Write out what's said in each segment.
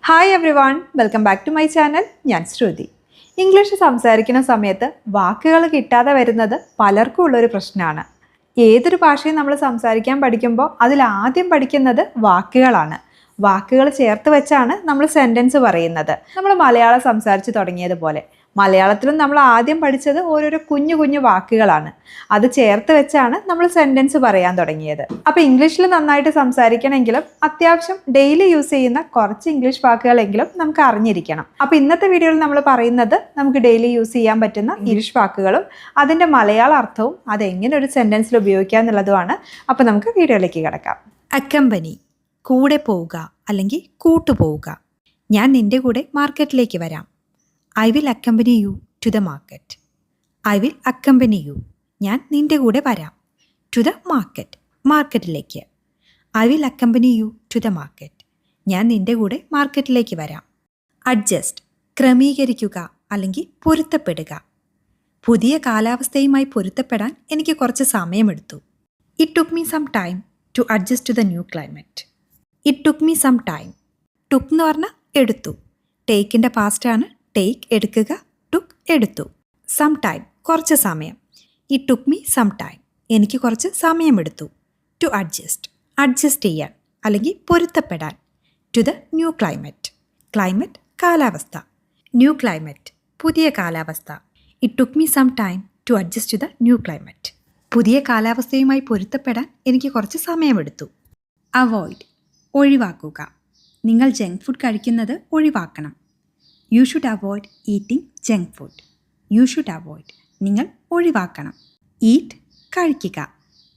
Hi everyone, welcome back to my channel. ഞാൻ Shruti. English സംസാരിക്കുന്ന സമയത്ത് വാക്കുകൾ കിട്ടാതെ വരുന്നത് പലർക്കും ഉള്ളൊരു പ്രശ്നമാണ്. ഏതൊരു ഭാഷയും നമ്മൾ സംസാരിക്കാൻ പഠിക്കുമ്പോൾ അതിലാദ്യം പഠിക്കുന്നത് വാക്കുകളാണ്. വാക്കുകൾ ചേർത്ത് വെച്ചാണ് നമ്മൾ സെൻറ്റൻസ് പറയുന്നത്. നമ്മൾ മലയാളം സംസാരിച്ച് തുടങ്ങിയതുപോലെ മലയാളത്തിലും നമ്മൾ ആദ്യം പഠിച്ചത് ഓരോരോ കുഞ്ഞു കുഞ്ഞു വാക്കുകളാണ്. അത് ചേർത്ത് വെച്ചാണ് നമ്മൾ സെൻറ്റൻസ് പറയാൻ തുടങ്ങിയത്. അപ്പോൾ ഇംഗ്ലീഷിൽ നന്നായിട്ട് സംസാരിക്കണമെങ്കിലും അത്യാവശ്യം ഡെയിലി യൂസ് ചെയ്യുന്ന കുറച്ച് ഇംഗ്ലീഷ് വാക്കുകളെങ്കിലും നമുക്ക് അറിഞ്ഞിരിക്കണം. അപ്പോൾ ഇന്നത്തെ വീഡിയോയിൽ നമ്മൾ പറയുന്നത് നമുക്ക് ഡെയിലി യൂസ് ചെയ്യാൻ പറ്റുന്ന ഇംഗ്ലീഷ് വാക്കുകളും അതിൻ്റെ മലയാള അർത്ഥവും അതെങ്ങനെ ഒരു സെൻറ്റൻസിൽ ഉപയോഗിക്കുക എന്നുള്ളതുമാണ്. അപ്പോൾ നമുക്ക് വീഡിയോയിലേക്ക് കിടക്കാം. അക്കമ്പനി, കൂടെ പോവുക അല്ലെങ്കിൽ കൂട്ടുപോവുക. ഞാൻ നിന്റെ കൂടെ മാർക്കറ്റിലേക്ക് വരാം. I will accompany you to the market. I will accompany you, ഞാൻ നിന്റെ കൂടെ വരാം. ടു ദ മാർക്കറ്റ്, മാർക്കറ്റിലേക്ക്. I will accompany you to the market, ഞാൻ നിന്റെ കൂടെ മാർക്കറ്റിലേക്ക് വരാം. അഡ്ജസ്റ്റ്, ക്രമീകരിക്കുക അല്ലെങ്കിൽ പൊരുത്തപ്പെടുക. പുതിയ കാലാവസ്ഥയുമായി പൊരുത്തപ്പെടാൻ എനിക്ക് കുറച്ച് സമയമെടുത്തു. It took me some time to adjust to the new climate. It took me some time. Took എന്ന് പറഞ്ഞാൽ എടുത്തു. ടേക്കിൻ്റെ പാസ്റ്റാണ് ടേക്ക്, എടുക്കുക. ടുക്ക്, എടുത്തു. സം ടൈം, കുറച്ച് സമയം. It took me some time, എനിക്ക് കുറച്ച് സമയമെടുത്തു. ടു അഡ്ജസ്റ്റ്, അഡ്ജസ്റ്റ് ചെയ്യാൻ അല്ലെങ്കിൽ പൊരുത്തപ്പെടാൻ. To the new climate, climate കാലാവസ്ഥ. ന്യൂ ക്ലൈമറ്റ്, പുതിയ കാലാവസ്ഥ. It took me some time to adjust to the new climate, പുതിയ കാലാവസ്ഥയുമായി പൊരുത്തപ്പെടാൻ എനിക്ക് കുറച്ച് സമയമെടുത്തു. അവോയ്ഡ്, ഒഴിവാക്കുക. നിങ്ങൾ ജങ്ക് ഫുഡ് കഴിക്കുന്നത് ഒഴിവാക്കണം. You should avoid eating junk food. You should avoid, നിങ്ങൾ ഒഴിവാക്കണം. ഈറ്റ്, കഴിക്കുക.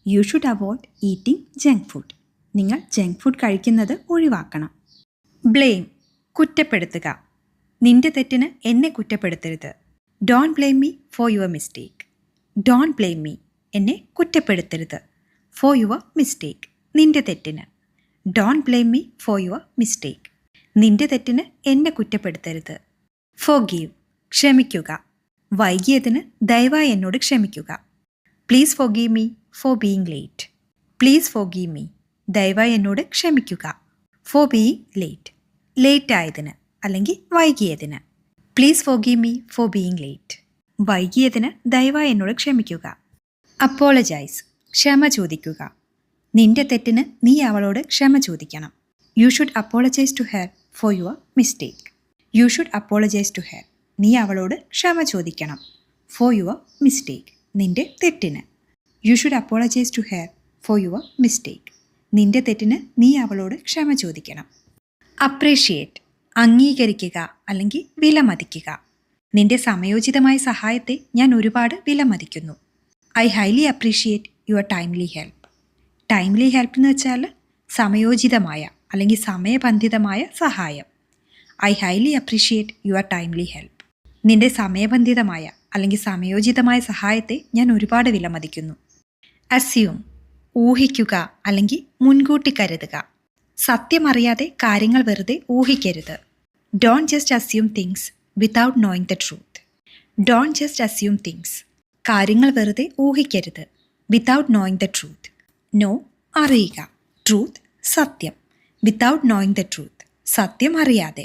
You should avoid eating junk food, നിങ്ങൾ ജങ്ക് ഫുഡ് കഴിക്കുന്നത് ഒഴിവാക്കണം. ബ്ലെയിം, കുറ്റപ്പെടുത്തുക. നിന്റെ തെറ്റിന് എന്നെ കുറ്റപ്പെടുത്തരുത്. Don't blame me for your mistake. Don't blame me, എന്നെ കുറ്റപ്പെടുത്തരുത്. ഫോർ യുവർ മിസ്റ്റേക്ക്, നിന്റെ തെറ്റിന്. Don't blame me for your mistake, നിന്റെ തെറ്റിന് എന്നെ കുറ്റപ്പെടുത്തരുത്. ഫോർഗീവ്, ക്ഷമിക്കുക. വൈകിയതിന് ദയവായി എന്നോട് ക്ഷമിക്കുക. Please forgive me for being late. Please forgive me, ദയവായി എന്നോട് ക്ഷമിക്കുക. ഫോർ ബീയിങ് ലേറ്റ്, ലേറ്റ് ആയതിന് അല്ലെങ്കിൽ വൈകിയതിന്. Please forgive me for being late, വൈകിയതിന് ദയവായി എന്നോട് ക്ഷമിക്കുക. അപ്പോളജൈസ്, ക്ഷമ ചോദിക്കുക. നിന്റെ തെറ്റിന് നീ അവളോട് ക്ഷമ ചോദിക്കണം. You should apologise to her for your mistake. You should apologise to her, നീ അവളോട് ക്ഷമ ചോദിക്കണം. ഫോർ യുവർ മിസ്റ്റേക്ക്, നിന്റെ തെറ്റിന്. You should apologise to her for your mistake, നിന്റെ തെറ്റിന് നീ അവളോട് ക്ഷമ ചോദിക്കണം. അപ്രീഷിയേറ്റ്, അംഗീകരിക്കുക അല്ലെങ്കിൽ വിലമതിക്കുക. നിന്റെ സമയോചിതമായ സഹായത്തെ ഞാൻ ഒരുപാട് വിലമതിക്കുന്നു. I highly appreciate your timely help. Timely help എന്ന് വെച്ചാൽ സമയോചിതമായ അല്ലെങ്കിൽ സമയബന്ധിതമായ സഹായം. I highly appreciate your timely help. നിന്റെ സമയബന്ധിതമായ അല്ലെങ്കിൽ സമയോചിതമായ സഹായത്തെ ഞാൻ ഒരുപാട് വിലമതിക്കുന്നു. അസ്യൂം, ഊഹിക്കുക അല്ലെങ്കിൽ മുൻകൂട്ടി കരുതുക. സത്യമറിയാതെ കാര്യങ്ങൾ വെറുതെ ഊഹിക്കരുത്. Don't just assume things without knowing the truth. Don't just assume things, കാര്യങ്ങൾ വെറുതെ ഊഹിക്കരുത്. Without knowing the truth, know, അറിയുക. ട്രൂത്ത്, സത്യം. വിതൗട്ട് നോയിങ് ദ ട്രൂത്ത്, സത്യം അറിയാതെ.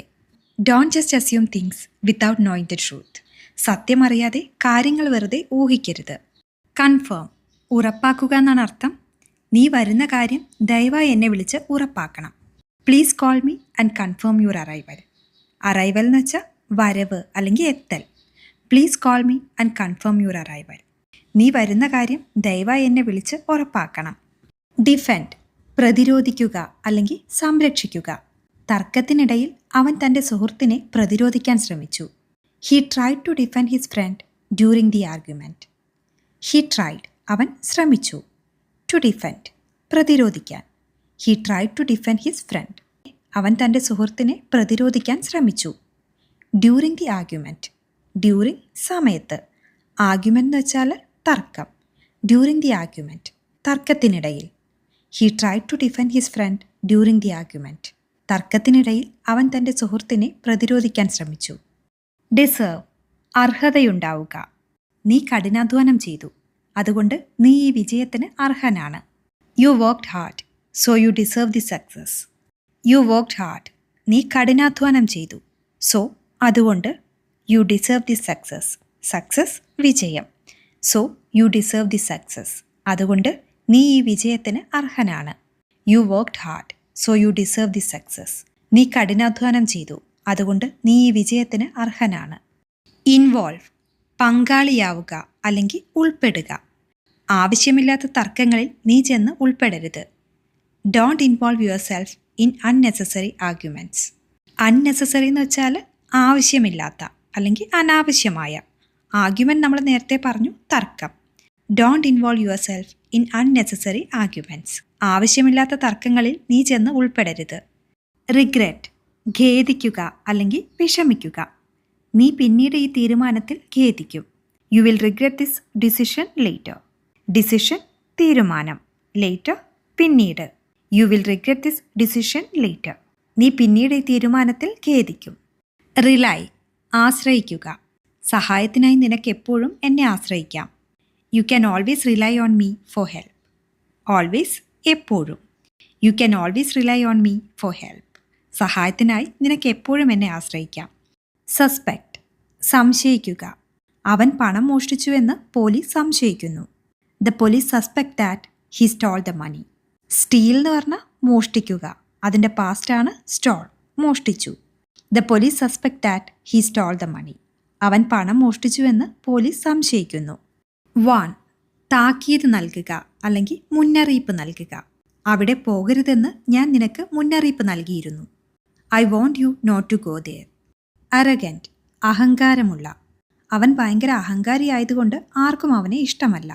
Don't just assume things without knowing the truth, സത്യം അറിയാതെ കാര്യങ്ങൾ വെറുതെ ഊഹിക്കരുത്. കൺഫേം, ഉറപ്പാക്കുക എന്നാണ് അർത്ഥം. നീ വരുന്ന കാര്യം ദയവായി എന്നെ വിളിച്ച് ഉറപ്പാക്കണം. Please call me and confirm your arrival. Arrival എന്ന് വെച്ചാൽ വരവ് അല്ലെങ്കിൽ എത്തൽ. Please call me and confirm your arrival, നീ വരുന്ന കാര്യം ദയവായി എന്നെ വിളിച്ച് ഉറപ്പാക്കണം. ഡിഫെൻഡ്, പ്രതിരോധിക്കുക അല്ലെങ്കിൽ സംരക്ഷിക്കുക. തർക്കത്തിനിടയിൽ അവൻ തൻ്റെ സുഹൃത്തിനെ പ്രതിരോധിക്കാൻ ശ്രമിച്ചു. He tried to defend his friend during the argument. He tried, അവൻ ശ്രമിച്ചു. ടു ഡിഫെൻഡ്, പ്രതിരോധിക്കാൻ. He tried to defend his friend, അവൻ തൻ്റെ സുഹൃത്തിനെ പ്രതിരോധിക്കാൻ ശ്രമിച്ചു. ഡ്യൂറിങ് ദി ആർഗ്യുമെൻറ്റ്, ഡ്യൂറിങ് സമയത്ത്. ആർഗ്യുമെൻ്റ് എന്ന് വെച്ചാൽ തർക്കം. ഡ്യൂറിങ് ദി ആർഗ്യുമെൻറ്റ്, തർക്കത്തിനിടയിൽ. He tried to defend his friend during the argument, തർക്കത്തിനിടയിൽ അവൻ തൻ്റെ സുഹൃത്തിനെ പ്രതിരോധിക്കാൻ ശ്രമിച്ചു. ഡിസേർവ്, അർഹതയുണ്ടാവുക. നീ കഠിനാധ്വാനം ചെയ്തു, അതുകൊണ്ട് നീ ഈ വിജയത്തിന് അർഹനാണ്. You worked hard, so you deserve the success. You worked hard, നീ കഠിനാധ്വാനം ചെയ്തു. സോ അതുകൊണ്ട് you deserve the success. Success വിജയം. So you deserve the success. അതുകൊണ്ട് നീ ഈ വിജയത്തിന് അർഹനാണ്. You worked hard. So you deserve the success. നീ കഠിനാധ്വാനം ചെയ്തു. അതുകൊണ്ട് നീ ഈ വിജയത്തിന് അർഹനാണ്. ഇൻവോൾവ്, പങ്കാളിയാവുക അല്ലെങ്കിൽ ഉൾപ്പെടുക. ആവശ്യമില്ലാത്ത തർക്കങ്ങളിൽ നീ ചെന്ന് ഉൾപ്പെടരുത്. Don't involve yourself in unnecessary arguments. Unnecessary എന്ന് വെച്ചാൽ ആവശ്യമില്ലാത്ത അല്ലെങ്കിൽ അനാവശ്യമായ. ആർഗ്യുമെൻറ്റ് നമ്മൾ നേരത്തെ പറഞ്ഞു, തർക്കം. Don't involve yourself in unnecessary arguments. ആവശ്യമില്ലാത്ത തർക്കങ്ങളിൽ നീ ചെന്ന് ഉൾപ്പെടരുത്. റിഗ്രറ്റ്, ഖേദിക്കുക അല്ലെങ്കിൽ വിഷമിക്കുക. നീ പിന്നീട് ഈ തീരുമാനത്തിൽ ഖേദിക്കും. You will regret this decision later. Decision തീരുമാനം, ലേറ്റർ പിന്നീട്. You will regret this decision later. നീ പിന്നീട് ഈ തീരുമാനത്തിൽ ഖേദിക്കും. റിലൈ, ആശ്രയിക്കുക. സഹായത്തിനായി നിനക്ക് എപ്പോഴും എന്നെ ആശ്രയിക്കാം. You can always rely on me for help. Always എപ്പോഴും. You can always rely on me for help. സഹായത്തിനായി നിനക്ക് എപ്പോഴും എന്നെ ആശ്രയിക്കാം. സസ്പെക്റ്റ്, സംശയിക്കുക. അവൻ പണം മോഷ്ടിച്ചുവെന്ന് പോലീസ് സംശയിക്കുന്നു. The police suspect that he stole the money. Steal എന്ന് പറഞ്ഞാൽ മോഷ്ടിക്കുക. അതിൻ്റെ പാസ്റ്റാണ് സ്റ്റോൾ, മോഷ്ടിച്ചു. The police suspect that he stole the money. അവൻ പണം മോഷ്ടിച്ചുവെന്ന് പോലീസ് സംശയിക്കുന്നു. വാൺ, താക്കീത് നൽകുക അല്ലെങ്കിൽ മുന്നറിയിപ്പ് നൽകുക. അവിടെ പോകരുതെന്ന് ഞാൻ നിനക്ക് മുന്നറിയിപ്പ് നൽകിയിരുന്നു. I warned you not to go there. Arrogant, അഹങ്കാരമുള്ള. അവൻ ഭയങ്കര അഹങ്കാരിയായതുകൊണ്ട് ആർക്കും അവനെ ഇഷ്ടമല്ല.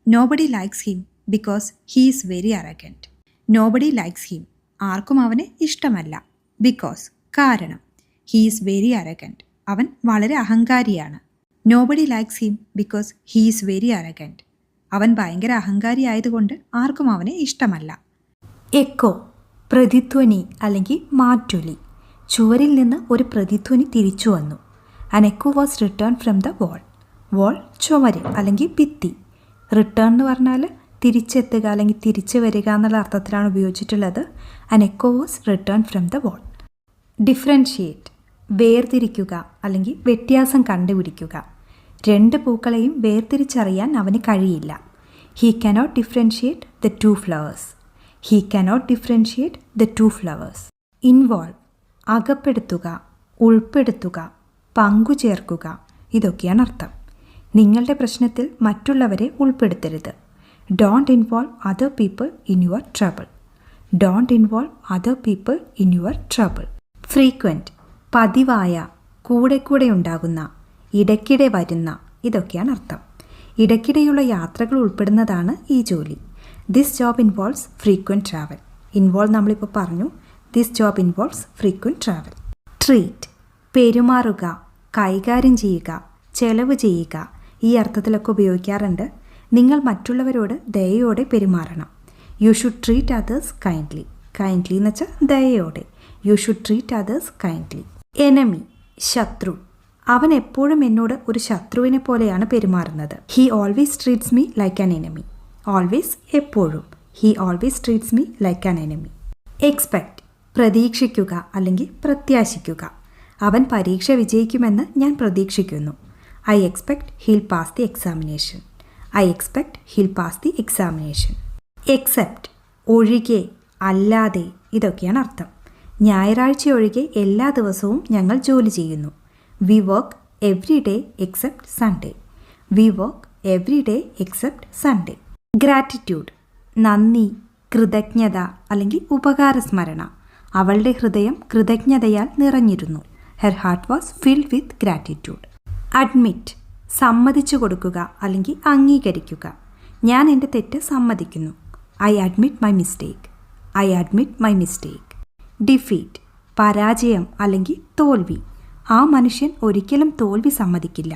Nobody likes him because he is very arrogant. Nobody likes him, ആർക്കും അവനെ ഇഷ്ടമല്ല. ബിക്കോസ്, കാരണം. ഹീ ഈസ് വെരി അറഗൻറ്റ്, അവൻ വളരെ അഹങ്കാരിയാണ്. Nobody likes him because he is very arrogant. അവൻ ഭയങ്കര അഹങ്കാരി ആയതുകൊണ്ട് ആർക്കും അവനെ ഇഷ്ടമല്ല. എക്കോ, പ്രതിധ്വനി അല്ലെങ്കിൽ മാറ്റൊലി. ചുവരിൽ നിന്ന് ഒരു പ്രതിധ്വനി തിരിച്ചു വന്നു. An echo was return from the wall. Wall ചുവര് അല്ലെങ്കിൽ ഭിത്തി. റിട്ടേൺ എന്ന് പറഞ്ഞാൽ തിരിച്ചെത്തുക അല്ലെങ്കിൽ തിരിച്ചു വരിക എന്നുള്ള അർത്ഥത്തിലാണ് ഉപയോഗിച്ചിട്ടുള്ളത്. An echo was return from the wall. Differentiate, വേർതിരിക്കുക അല്ലെങ്കിൽ വ്യത്യാസം കണ്ടുപിടിക്കുക. രണ്ട് പൂക്കളെയും വേർതിരിച്ചറിയാൻ അവന് കഴിയില്ല. He cannot differentiate the two flowers. He cannot differentiate the two flowers. Involve, അകപ്പെടുത്തുക, ഉൾപ്പെടുത്തുക, പങ്കുചേർക്കുക. ഇതൊക്കെയാണ് അർത്ഥം. നിങ്ങളുടെ പ്രശ്നത്തിൽ മറ്റുള്ളവരെ ഉൾപ്പെടുത്തരുത്. Don't involve other people in your trouble. Don't involve other people in your trouble. Frequent, പതിവായ, കൂടെ കൂടെ ഉണ്ടാകുന്ന, ഇടയ്ക്കിടെ വരുന്ന. ഇതൊക്കെയാണ് അർത്ഥം. ഇടയ്ക്കിടെയുള്ള യാത്രകൾ ഉൾപ്പെടുന്നതാണ് ഈ ജോലി. This job involves frequent travel. Involve നമ്മളിപ്പോൾ പറഞ്ഞു. This job involves frequent travel. Treat, പെരുമാറുക, കൈകാര്യം ചെയ്യുക, ചെലവ് ചെയ്യുക. ഈ അർത്ഥത്തിലൊക്കെ ഉപയോഗിക്കാറുണ്ട്. നിങ്ങൾ മറ്റുള്ളവരോട് ദയയോടെ പെരുമാറണം. You should treat others kindly. Kindly എന്ന് വെച്ചാൽ ദയയോടെ. You should treat others kindly. Enemy, ശത്രു. അവൻ എപ്പോഴും എന്നോട് ഒരു ശത്രുവിനെ പോലെയാണ് പെരുമാറുന്നത്. He always treats me like an enemy. Always എപ്പോഴും. He always treats me like an enemy. Expect, പ്രതീക്ഷിക്കുക അല്ലെങ്കിൽ പ്രത്യാശിക്കുക. അവൻ പരീക്ഷ വിജയിക്കുമെന്ന് ഞാൻ പ്രതീക്ഷിക്കുന്നു. I expect he'll pass the examination. I expect he'll pass the examination. Except, ഒഴികെ, അല്ലാതെ. ഇതൊക്കെയാണ് അർത്ഥം. ഞായറാഴ്ച ഒഴികെ എല്ലാ ദിവസവും ഞങ്ങൾ ജോലി ചെയ്യുന്നു. We work every day except Sunday. We work every day except Sunday. Gratitude, നന്ദി, കൃതജ്ഞത അല്ലെങ്കിൽ ഉപകാരസ്മരണ. അവളുടെ ഹൃദയം കൃതജ്ഞതയാൽ നിറഞ്ഞിരുന്നു. Her heart was filled with gratitude. Admit, സമ്മതിച്ചു കൊടുക്കുക അല്ലെങ്കിൽ അംഗീകരിക്കുക. ഞാൻ എൻ്റെ തെറ്റ് സമ്മതിക്കുന്നു. I admit my mistake. I admit my mistake. Defeat, പരാജയം അല്ലെങ്കിൽ തോൽവി. ആ മനുഷ്യൻ ഒരിക്കലും തോൽവി സമ്മതിക്കില്ല.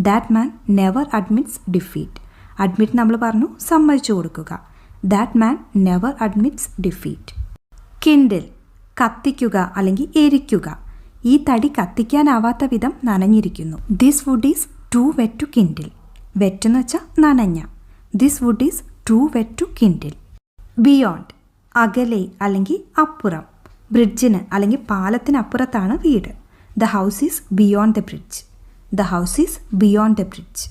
That man never admits defeat. Admit നമ്മൾ പറഞ്ഞു സമ്മതിച്ചു കൊടുക്കുക. That man never admits defeat. Kindle, കത്തിക്കുക അല്ലെങ്കിൽ എരിക്കുക. ഈ തടി കത്തിക്കാനാവാത്ത വിധം നനഞ്ഞിരിക്കുന്നു. This wood is too wet to kindle. Wet എന്ന് വെച്ചാൽ നനഞ്ഞ. This wood is too wet to kindle. Beyond, അകലെ അല്ലെങ്കിൽ അപ്പുറം. ബ്രിഡ്ജിന് അല്ലെങ്കിൽ പാലത്തിനപ്പുറത്താണ് വീട്. The house is beyond the bridge. The house is beyond the bridge.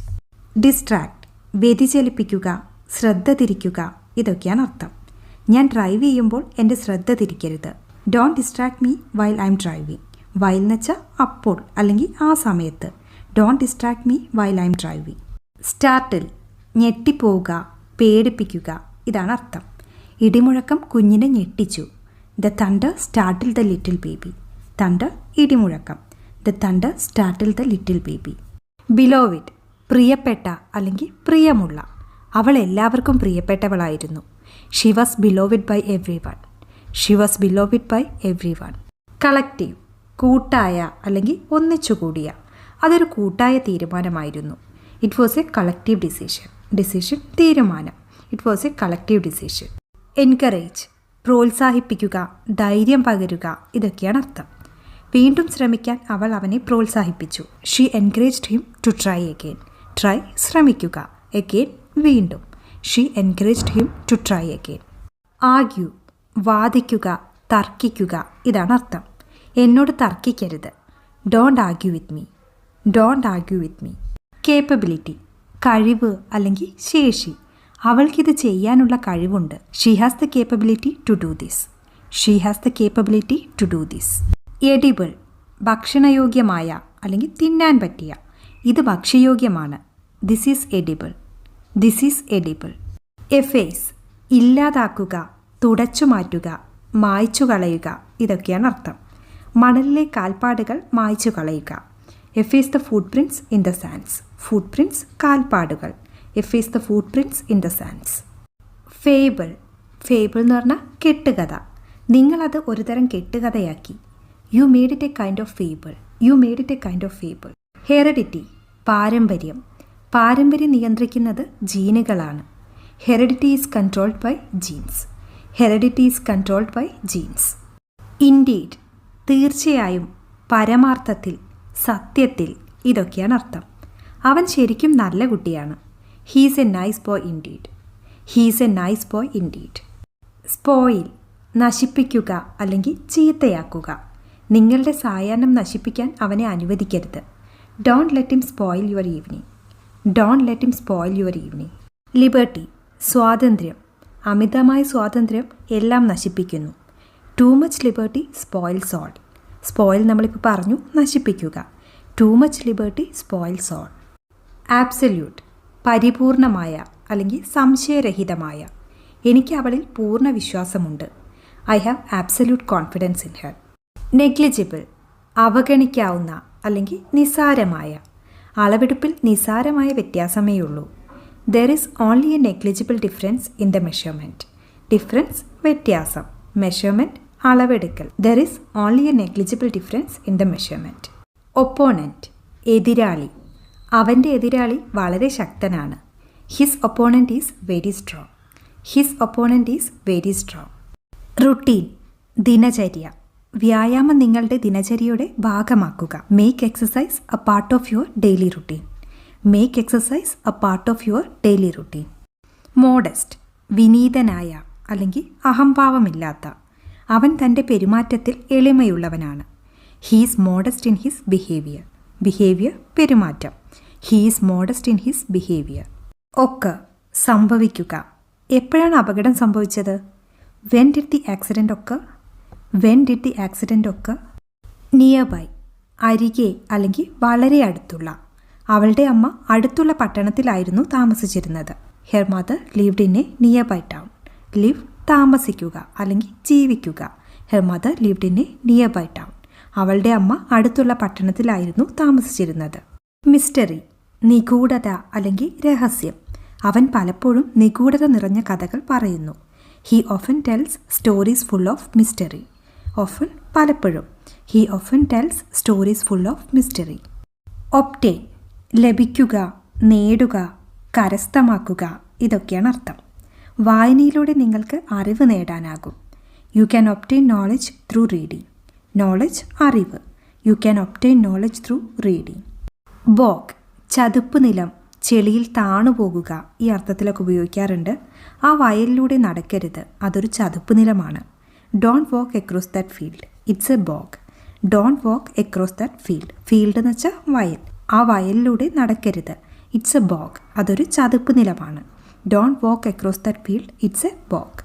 Distract, വ്യതിചലിപ്പിക്കുക, ശ്രദ്ധ തിരിക്കുക, ഇതൊക്കെയാണ് അർത്ഥം. ഞാൻ ഡ്രൈവ് ചെയ്യുമ്പോൾ എൻ്റെ ശ്രദ്ധ തിരിക്കരുത്. Don't distract me while I'm driving. While എന്ന് വെച്ചാൽ അപ്പോൾ അല്ലെങ്കിൽ ആ സമയത്ത്. Don't distract me while I'm driving. Startle, ഞെട്ടിപ്പോവുക, പേടിപ്പിക്കുക, ഇതാണ് അർത്ഥം. ഇടിമുഴക്കം കുഞ്ഞിനെ ഞെട്ടിച്ചു. The thunder startle the little baby. Thunder ഇടിമുഴക്കം. The thunder startle the little baby. Beloved, പ്രിയപ്പെട്ട അല്ലെങ്കിൽ പ്രിയമുള്ള. അവൾ എല്ലാവർക്കും പ്രിയപ്പെട്ടവളായിരുന്നു. She was beloved by everyone. She was beloved by everyone. Collective, കൂട്ടായ അല്ലെങ്കിൽ ഒന്നിച്ചുകൂടിയ. അതൊരു കൂട്ടായ തീരുമാനമായിരുന്നു. It was a collective decision. Decision തീരുമാനം. It was a collective decision. Encourage, പ്രോത്സാഹിപ്പിക്കുക, ധൈര്യം പകരുക, ഇതൊക്കെയാണ് അർത്ഥം. വീണ്ടും ശ്രമിക്കാൻ അവൾ അവനെ പ്രോത്സാഹിപ്പിച്ചു. She encouraged him to try again. Try, ശ്രമിക്കുക. അഗെയിൻ, വീണ്ടും. She encouraged him to try again. Argue, വാദിക്കുക, തർക്കിക്കുക, ഇതാണ് അർത്ഥം. എന്നോട് തർക്കിക്കരുത്. Don't argue with me. Don't argue with me. Capability, കഴിവ് അല്ലെങ്കിൽ ശേഷി. അവൾക്കിത് ചെയ്യാനുള്ള കഴിവുണ്ട്. She has the capability to do this. She has the capability to do this. Edible, ഭക്ഷണയോഗ്യമായ അല്ലെങ്കിൽ തിന്നാൻ പറ്റിയ. ഇത് ഭക്ഷ്യയോഗ്യമാണ്. This is edible. This is edible. എഫേസ്, ഇല്ലാതാക്കുക, തുടച്ചു മാറ്റുക, മായ്ച്ചു കളയുക, ഇതൊക്കെയാണ് അർത്ഥം. മണലിലെ കാൽപ്പാടുകൾ മായ്ച്ചു കളയുക. Efface the footprints in the sands. Footprints, കാൽപ്പാടുകൾ. Efface the footprints in the sands. Fable, fable എന്ന് പറഞ്ഞാൽ കെട്ടുകഥ. നിങ്ങളത് ഒരുതരം കെട്ടുകഥയാക്കി. You made it a kind of fable. You made it a kind of fable. Heredity, പാരമ്പര്യം. പാരമ്പര്യം നിയന്ത്രിക്കുന്നത് ജീനുകളാണ്. Heredity is controlled by genes. Heredity is controlled by genes. Indeed, തീർച്ചയായും, പരമാർത്ഥത്തിൽ, സത്യത്തിൽ, ഇതൊക്കെയാണ് അർത്ഥം. അവൻ ശരിക്കും നല്ല കുട്ടിയാണ്. He's a nice boy indeed. He's a nice boy indeed. Spoil, നശിപ്പിക്കുക അല്ലെങ്കിൽ ചീത്തയാക്കുക. നിങ്ങളുടെ സായാഹ്നം നശിപ്പിക്കാൻ അവനെ അനുവദിക്കരുത്. Don't let him spoil your evening. Don't let him spoil your evening. Liberty, സ്വാതന്ത്ര്യം. അമിതമായ സ്വാതന്ത്ര്യം എല്ലാം നശിപ്പിക്കുന്നു. Too much liberty spoils all. Spoil നമ്മളിപ്പോൾ പറഞ്ഞു, നശിപ്പിക്കുക. Too much liberty spoils all. Absolute, പരിപൂർണമായ അല്ലെങ്കിൽ സംശയരഹിതമായ. എനിക്ക് അവളിൽ പൂർണ്ണ വിശ്വാസമുണ്ട്. I have absolute confidence in her. Negligible, അവഗണിക്കാവുന്ന അല്ലെങ്കിൽ നിസാരമായ. അളവെടുപ്പിൽ നിസാരമായ വ്യത്യാസമേ ഉള്ളൂ. There is only a negligible difference in the measurement. Difference, വ്യത്യാസം. മെഷർമെൻറ്റ്, അളവെടുക്കൽ. There is only a negligible difference in the measurement. Opponent, എതിരാളി. അവൻ്റെ എതിരാളി വളരെ ശക്തനാണ്. His opponent is very strong. His opponent is very strong. Routine, ദിനചര്യ. വ്യായാമം നിങ്ങളുടെ ദിനചര്യയുടെ ഭാഗമാക്കുക. Make exercise a part of your daily routine. Make exercise a part of your daily routine. Modest, വിനീതനായ അല്ലെങ്കിൽ അഹംഭാവമില്ലാത്ത. അവൻ തൻ്റെ പെരുമാറ്റത്തിൽ എളിമയുള്ളവനാണ്. He's modest in his behaviour. Behaviour, പെരുമാറ്റം. He's modest in his behaviour. Occur, സംഭവിക്കുക. എപ്പോഴാണ് അപകടം സംഭവിച്ചത്? When did the accident occur? When did the accident occur? Nearby, അരികെ അല്ലെങ്കിൽ വളരെ അടുത്തുള്ള. അവളുടെ അമ്മ അടുത്തുള്ള പട്ടണത്തിലായിരുന്നു താമസിച്ചിരുന്നത്. Her mother lived in a nearby town. Live, താമസിക്കുക അല്ലെങ്കിൽ ജീവിക്കുക. Her mother lived in a nearby town. അവളുടെ അമ്മ അടുത്തുള്ള പട്ടണത്തിലായിരുന്നു താമസിച്ചിരുന്നത്. മിസ്റ്ററി, നിഗൂഢത അല്ലെങ്കിൽ രഹസ്യം. അവൻ പലപ്പോഴും നിഗൂഢത നിറഞ്ഞ കഥകൾ പറയുന്നു. He often tells stories full of mystery. Often, പലപ്പോഴും. He often tells stories full of mystery. Obtain, ലഭിക്കുക, നേടുക, കരസ്ഥമാക്കുക, ഇതൊക്കെയാണ് അർത്ഥം. വായനയിലൂടെ നിങ്ങൾക്ക് അറിവ് നേടാനാകും. You can obtain knowledge through reading. Knowledge, അറിവ്. You can obtain knowledge through reading. Bog, ചതുപ്പ് നിലം, ചെളിയിൽ താണുപോകുക, ഈ അർത്ഥത്തിലൊക്കെ ഉപയോഗിക്കാറുണ്ട്. ആ വയലിലൂടെ നടക്കരുത്, അതൊരു ചതുപ്പ് നിലമാണ്. Don't walk across that field, it's a bog. Don't walk across that field, field എന്ന് വെച്ചാൽ വയൽ, ആ വയലിലൂടെ നടക്കരുത്. ഇറ്റ്സ് എ ബോഗ്, അതൊരു ചതുപ്പ് നിലമാണ്. Don't walk across that field, it's a bog.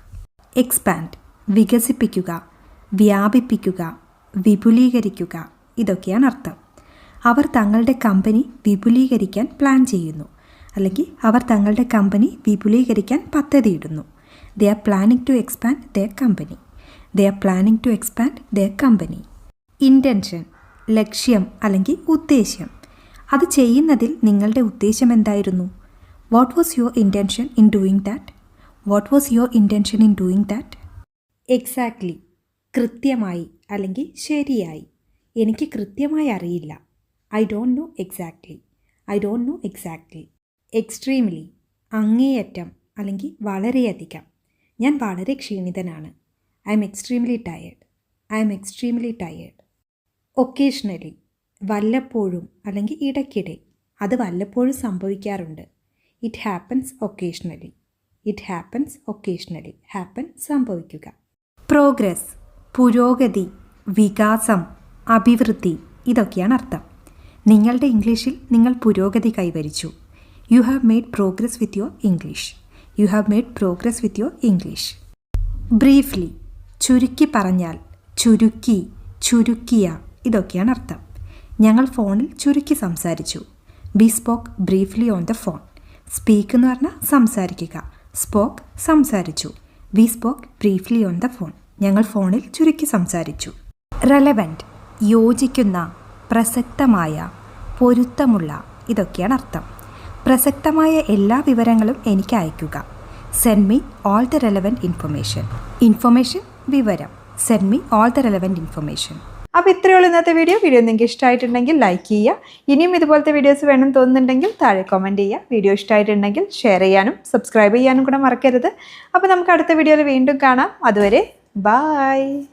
Expand, വികസിപ്പിക്കുക, വ്യാപിപ്പിക്കുക, വിപുലീകരിക്കുക, ഇതൊക്കെയാണ് അർത്ഥം. അവർ തങ്ങളുടെ കമ്പനി വിപുലീകരിക്കാൻ പ്ലാൻ ചെയ്യുന്നു, അല്ലെങ്കിൽ അവർ തങ്ങളുടെ കമ്പനി വിപുലീകരിക്കാൻ പദ്ധതിയിടുന്നു. They are planning to expand their company. They are planning to expand their company. Intention, ലക്ഷ്യം അല്ലെങ്കിൽ ഉദ്ദേശ്യം. അത് ചെയ്യുന്നതിൽ നിങ്ങളുടെ ഉദ്ദേശം എന്തായിരുന്നു? What was your intention in doing that? What was your intention in doing that? Exactly, കൃത്യമായി അല്ലെങ്കിൽ ശരിയായി. എനിക്ക് കൃത്യമായി അറിയില്ല. I don't know exactly. I don't know exactly. Extremely, അങ്ങേയറ്റം അല്ലെങ്കിൽ വളരെയധികം. ഞാൻ വളരെ ക്ഷീണിതനാണ്. I'm extremely tired. I'm extremely tired. Occasionally, വല്ലപ്പോഴും അല്ലെങ്കിൽ ഇടയ്ക്കിടെ. അത് വല്ലപ്പോഴും സംഭവിക്കാറുണ്ട്. It happens occasionally. It happens occasionally. Happen, സംഭവിക്കുക. പ്രോഗ്രസ്, പുരോഗതി, വികാസം, അഭിവൃദ്ധി, ഇതൊക്കെയാണ് അർത്ഥം. നിങ്ങളുടെ ഇംഗ്ലീഷിൽ നിങ്ങൾ പുരോഗതി കൈവരിച്ചു. You have made progress with your English. You have made progress with your English. Briefly, ചുരുക്കി പറഞ്ഞാൽ, ചുരുക്കി, ചുരുക്കിയ, ഇതൊക്കെയാണ് അർത്ഥം. ഞങ്ങൾ ഫോണിൽ ചുരുക്കി സംസാരിച്ചു. V spoke briefly on the phone. Speak എന്ന് പറഞ്ഞാൽ സംസാരിക്കുക. സ്പോക്ക്, സംസാരിച്ചു. V spoke briefly on the phone. ഞങ്ങൾ ഫോണിൽ ചുരുക്കി സംസാരിച്ചു. റെലവൻറ്റ്, യോജിക്കുന്ന, പ്രസക്തമായ, പൊരുത്തമുള്ള, ഇതൊക്കെയാണ് അർത്ഥം. പ്രസക്തമായ എല്ലാ വിവരങ്ങളും എനിക്ക് അയയ്ക്കുക. Send me all the relevant information. Information, വിവരം. Send me all the relevant information. അപ്പോൾ ഇത്രയുള്ള ഇന്നത്തെ വീഡിയോ നിങ്ങൾക്ക് ഇഷ്ടമായിട്ടുണ്ടെങ്കിൽ ലൈക്ക് ചെയ്യുക. ഇനിയും ഇതുപോലത്തെ വീഡിയോസ് വേണം തോന്നുന്നുണ്ടെങ്കിൽ താഴെ കമൻറ്റ് ചെയ്യുക. വീഡിയോ ഇഷ്ടമായിട്ടുണ്ടെങ്കിൽ ഷെയർ ചെയ്യാനും സബ്സ്ക്രൈബ് ചെയ്യാനും കൂടെ മറക്കരുത്. അപ്പോൾ നമുക്ക് അടുത്ത വീഡിയോയിൽ വീണ്ടും കാണാം. അതുവരെ ബൈ.